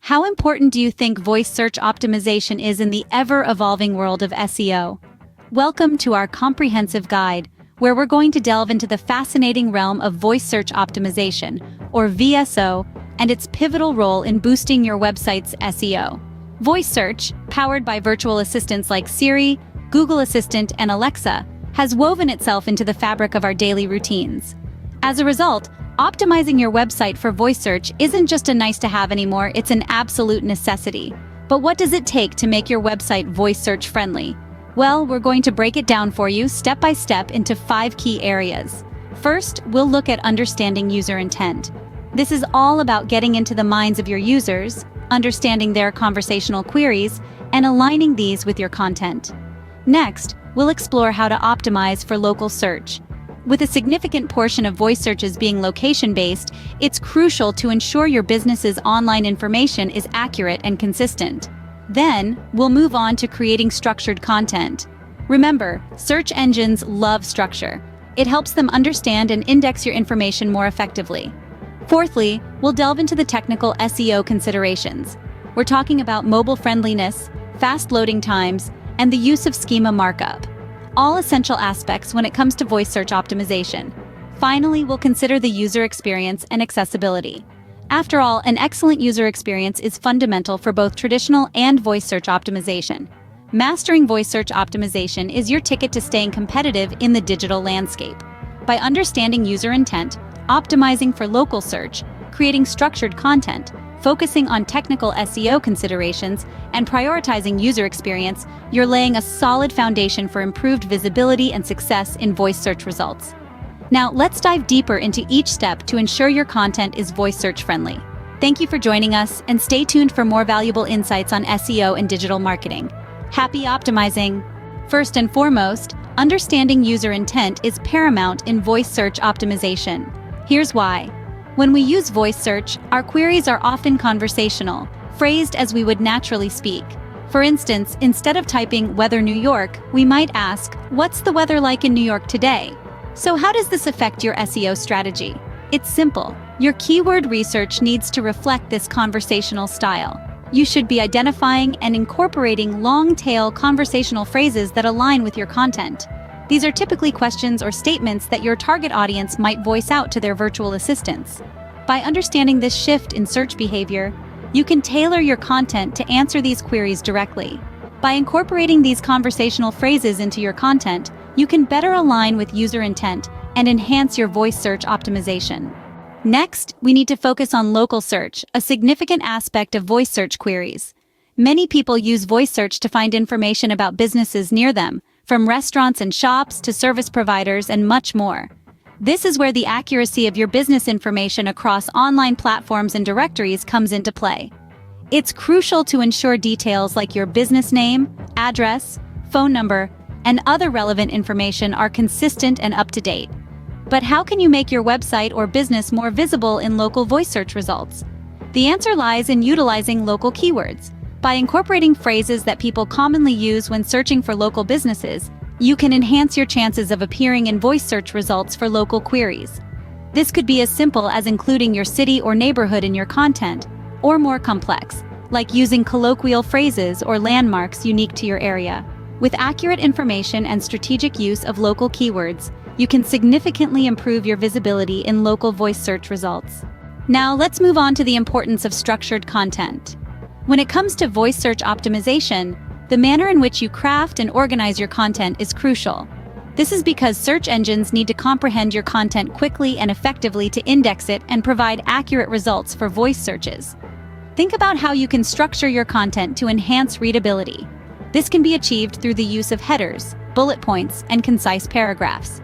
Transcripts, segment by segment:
How important do you think voice search optimization is in the ever-evolving world of SEO? Welcome to our comprehensive guide, where we're going to delve into the fascinating realm of voice search optimization, or VSO, and its pivotal role in boosting your website's SEO. Voice search, powered by virtual assistants like Siri, Google Assistant, and Alexa, has woven itself into the fabric of our daily routines. As a result, optimizing your website for voice search isn't just a nice-to-have anymore, it's an absolute necessity. But what does it take to make your website voice search friendly? Well, we're going to break it down for you step by step into 5 key areas. First, we'll look at understanding user intent. This is all about getting into the minds of your users, understanding their conversational queries, and aligning these with your content. Next, we'll explore how to optimize for local search. With a significant portion of voice searches being location-based, it's crucial to ensure your business's online information is accurate and consistent. Then, we'll move on to creating structured content. Remember, search engines love structure. It helps them understand and index your information more effectively. Fourthly, we'll delve into the technical SEO considerations. We're talking about mobile friendliness, fast loading times, and the use of schema markup. All essential aspects when it comes to voice search optimization. Finally, we'll consider the user experience and accessibility. After all, an excellent user experience is fundamental for both traditional and voice search optimization. Mastering voice search optimization is your ticket to staying competitive in the digital landscape. By understanding user intent, optimizing for local search, creating structured content, focusing on technical SEO considerations, and prioritizing user experience, you're laying a solid foundation for improved visibility and success in voice search results. Now, let's dive deeper into each step to ensure your content is voice search friendly. Thank you for joining us, and stay tuned for more valuable insights on SEO and digital marketing. Happy optimizing! First and foremost, understanding user intent is paramount in voice search optimization. Here's why. When we use voice search, our queries are often conversational, phrased as we would naturally speak. For instance, instead of typing "Weather New York," we might ask, "What's the weather like in New York today?" So how does this affect your SEO strategy? It's simple. Your keyword research needs to reflect this conversational style. You should be identifying and incorporating long-tail conversational phrases that align with your content. These are typically questions or statements that your target audience might voice out to their virtual assistants. By understanding this shift in search behavior, you can tailor your content to answer these queries directly. By incorporating these conversational phrases into your content, you can better align with user intent and enhance your voice search optimization. Next, we need to focus on local search, a significant aspect of voice search queries. Many people use voice search to find information about businesses near them, from restaurants and shops to service providers and much more. This is where the accuracy of your business information across online platforms and directories comes into play. It's crucial to ensure details like your business name, address, phone number, and other relevant information are consistent and up to date. But how can you make your website or business more visible in local voice search results? The answer lies in utilizing local keywords. By incorporating phrases that people commonly use when searching for local businesses, you can enhance your chances of appearing in voice search results for local queries. This could be as simple as including your city or neighborhood in your content, or more complex, like using colloquial phrases or landmarks unique to your area. With accurate information and strategic use of local keywords, you can significantly improve your visibility in local voice search results. Now, let's move on to the importance of structured content. When it comes to voice search optimization, the manner in which you craft and organize your content is crucial. This is because search engines need to comprehend your content quickly and effectively to index it and provide accurate results for voice searches. Think about how you can structure your content to enhance readability. This can be achieved through the use of headers, bullet points, and concise paragraphs.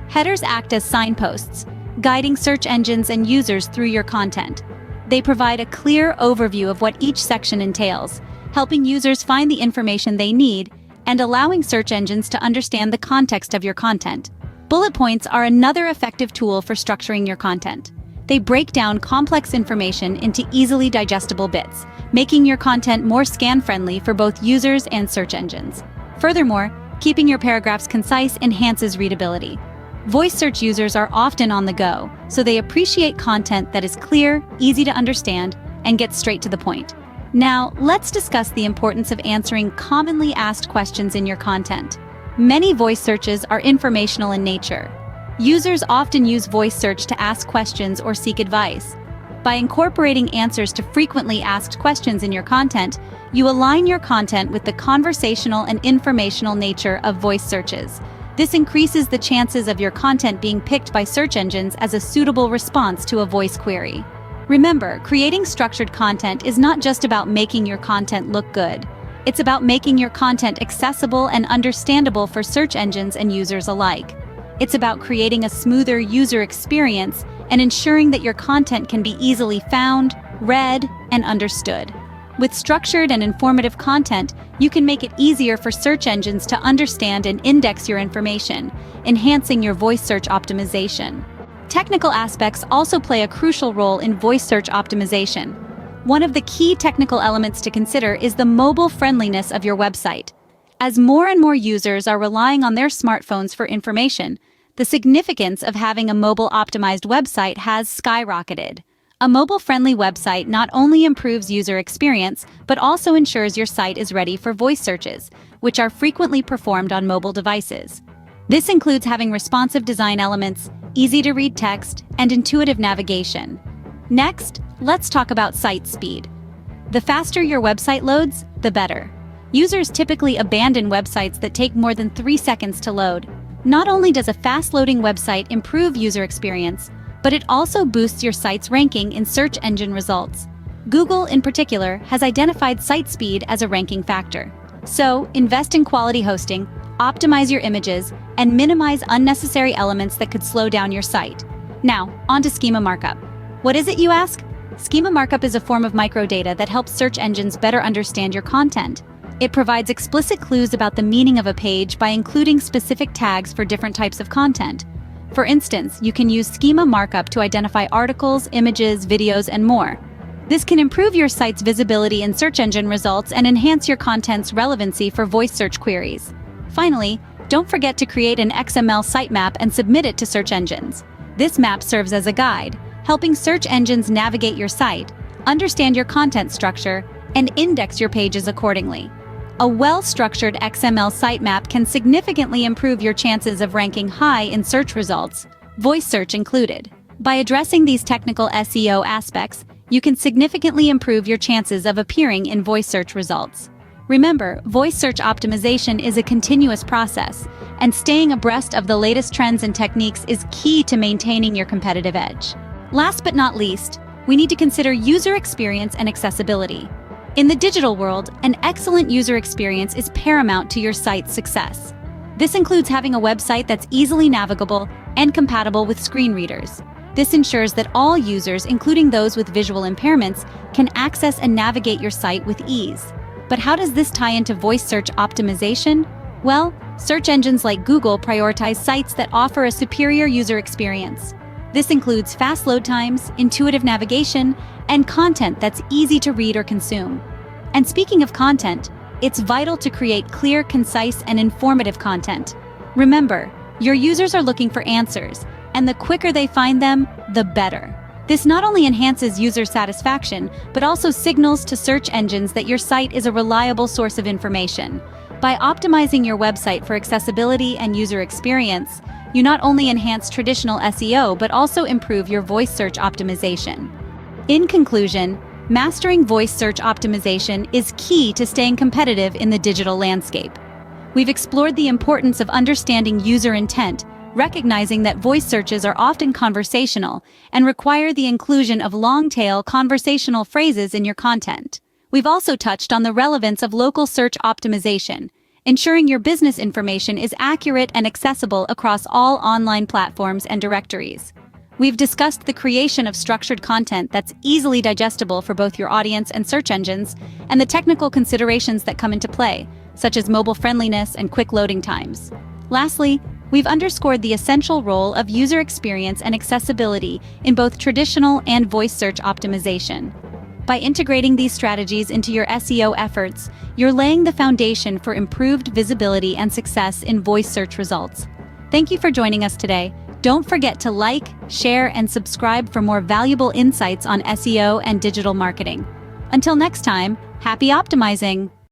Headers act as signposts, guiding search engines and users through your content. They provide a clear overview of what each section entails, helping users find the information they need and allowing search engines to understand the context of your content. Bullet points are another effective tool for structuring your content. They break down complex information into easily digestible bits, making your content more scan-friendly for both users and search engines. Furthermore, keeping your paragraphs concise enhances readability. Voice search users are often on the go, so they appreciate content that is clear, easy to understand, and gets straight to the point. Now, let's discuss the importance of answering commonly asked questions in your content. Many voice searches are informational in nature. Users often use voice search to ask questions or seek advice. By incorporating answers to frequently asked questions in your content, you align your content with the conversational and informational nature of voice searches. This increases the chances of your content being picked by search engines as a suitable response to a voice query. Remember, creating structured content is not just about making your content look good. It's about making your content accessible and understandable for search engines and users alike. It's about creating a smoother user experience and ensuring that your content can be easily found, read, and understood. With structured and informative content, you can make it easier for search engines to understand and index your information, enhancing your voice search optimization. Technical aspects also play a crucial role in voice search optimization. One of the key technical elements to consider is the mobile friendliness of your website. As more and more users are relying on their smartphones for information, the significance of having a mobile-optimized website has skyrocketed. A mobile-friendly website not only improves user experience, but also ensures your site is ready for voice searches, which are frequently performed on mobile devices. This includes having responsive design elements, easy-to-read text, and intuitive navigation. Next, let's talk about site speed. The faster your website loads, the better. Users typically abandon websites that take more than 3 seconds to load. Not only does a fast-loading website improve user experience, but it also boosts your site's ranking in search engine results. Google, in particular, has identified site speed as a ranking factor. So, invest in quality hosting, optimize your images, and minimize unnecessary elements that could slow down your site. Now, on to schema markup. What is it, you ask? Schema markup is a form of microdata that helps search engines better understand your content. It provides explicit clues about the meaning of a page by including specific tags for different types of content. For instance, you can use schema markup to identify articles, images, videos, and more. This can improve your site's visibility in search engine results and enhance your content's relevancy for voice search queries. Finally, don't forget to create an XML sitemap and submit it to search engines. This map serves as a guide, helping search engines navigate your site, understand your content structure, and index your pages accordingly. A well-structured XML sitemap can significantly improve your chances of ranking high in search results, voice search included. By addressing these technical SEO aspects, you can significantly improve your chances of appearing in voice search results. Remember, voice search optimization is a continuous process, and staying abreast of the latest trends and techniques is key to maintaining your competitive edge. Last but not least, we need to consider user experience and accessibility. In the digital world, an excellent user experience is paramount to your site's success. This includes having a website that's easily navigable and compatible with screen readers. This ensures that all users, including those with visual impairments, can access and navigate your site with ease. But how does this tie into voice search optimization? Well, search engines like Google prioritize sites that offer a superior user experience. This includes fast load times, intuitive navigation, and content that's easy to read or consume. And speaking of content, it's vital to create clear, concise, and informative content. Remember, your users are looking for answers, and the quicker they find them, the better. This not only enhances user satisfaction, but also signals to search engines that your site is a reliable source of information. By optimizing your website for accessibility and user experience, you not only enhance traditional SEO, but also improve your voice search optimization. In conclusion, mastering voice search optimization is key to staying competitive in the digital landscape. We've explored the importance of understanding user intent, recognizing that voice searches are often conversational and require the inclusion of long-tail conversational phrases in your content. We've also touched on the relevance of local search optimization, ensuring your business information is accurate and accessible across all online platforms and directories. We've discussed the creation of structured content that's easily digestible for both your audience and search engines, and the technical considerations that come into play, such as mobile friendliness and quick loading times. Lastly, we've underscored the essential role of user experience and accessibility in both traditional and voice search optimization. By integrating these strategies into your SEO efforts, you're laying the foundation for improved visibility and success in voice search results. Thank you for joining us today. Don't forget to like, share, and subscribe for more valuable insights on SEO and digital marketing. Until next time, happy optimizing!